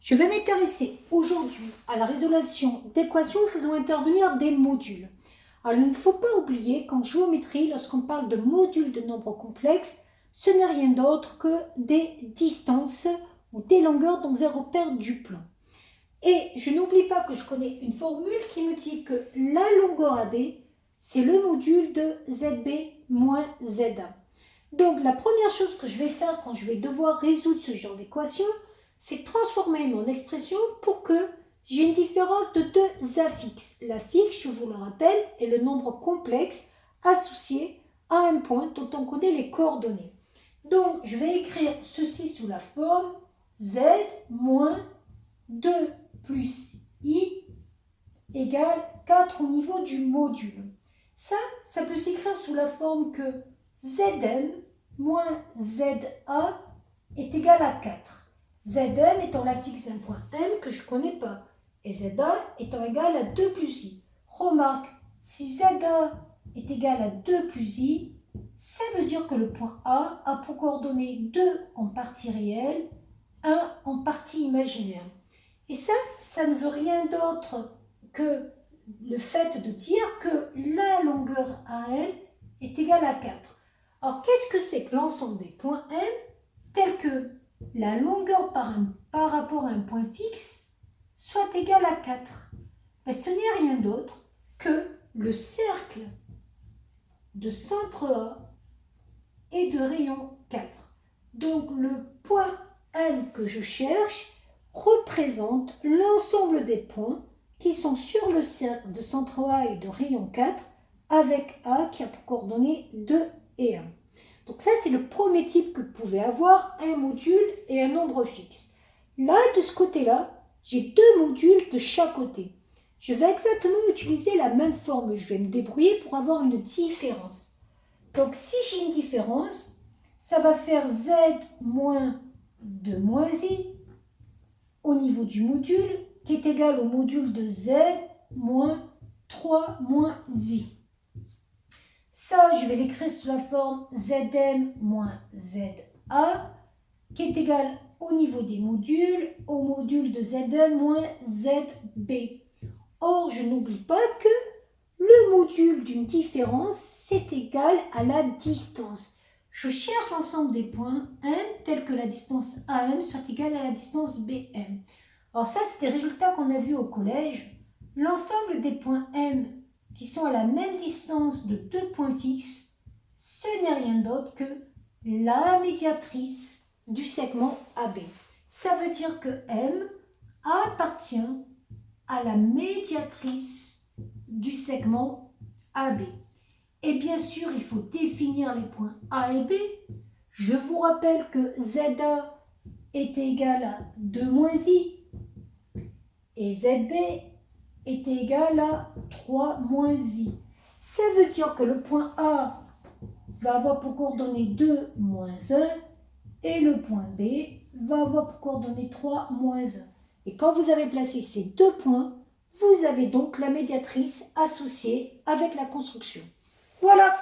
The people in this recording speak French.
Je vais m'intéresser aujourd'hui à la résolution d'équations faisant intervenir des modules. Alors, il ne faut pas oublier qu'en géométrie, lorsqu'on parle de modules de nombres complexes, ce n'est rien d'autre que des distances ou des longueurs dans un repère du plan. Et je n'oublie pas que je connais une formule qui me dit que la longueur AB, c'est le module de ZB moins ZA. Donc, la première chose que je vais faire quand je vais devoir résoudre ce genre d'équation, c'est transformer mon expression pour que j'ai une différence de deux affixes. L'affixe, je vous le rappelle, est le nombre complexe associé à un point dont on connaît les coordonnées. Donc, je vais écrire ceci sous la forme Z moins 2 plus I égale 4 au niveau du module. Ça peut s'écrire sous la forme que Zm moins Za est égal à 4. Zm étant l'affixe d'un point M que je ne connais pas, et Za étant égal à 2 plus I. Remarque, si Za est égal à 2 plus I, ça veut dire que le point A a pour coordonnées 2 en partie réelle, 1 en partie imaginaire. Et ça ne veut rien d'autre que le fait de dire que la longueur AM est égale à 4. Alors, qu'est-ce que c'est que l'ensemble des points M tels que la longueur par rapport à un point fixe soit égale à 4? Ce n'est rien d'autre que le cercle de centre A et de rayon 4. Donc, le point M que je cherche représente l'ensemble des points qui sont sur le cercle de centre A et de rayon 4 avec A qui a pour coordonnées 2 et 1. Donc ça, c'est le premier type que vous pouvez avoir, un module et un nombre fixe. Là, de ce côté-là, j'ai deux modules de chaque côté. Je vais exactement utiliser la même formule. Je vais me débrouiller pour avoir une différence. Donc si j'ai une différence, ça va faire Z moins 2 moins I au niveau du module qui est égal au module de Z moins 3 moins I. Ça, je vais l'écrire sous la forme Zm moins Za qui est égal au niveau des modules, au module de Zm moins Zb. Or, je n'oublie pas que le module d'une différence, c'est égal à la distance. Je cherche l'ensemble des points M tels que la distance AM soit égale à la distance BM. Alors ça, c'est des résultats qu'on a vus au collège. L'ensemble des points M qui sont à la même distance de deux points fixes, ce n'est rien d'autre que la médiatrice du segment AB. Ça veut dire que M appartient à la médiatrice du segment AB. Et bien sûr, il faut définir les points A et B. Je vous rappelle que ZA est égal à 2 moins I et ZB est égal à 3 moins I. Ça veut dire que le point A va avoir pour coordonnées 2 moins 1 et le point B va avoir pour coordonnées 3 moins 1. Et quand vous avez placé ces deux points, vous avez donc la médiatrice associée avec la construction. Voilà!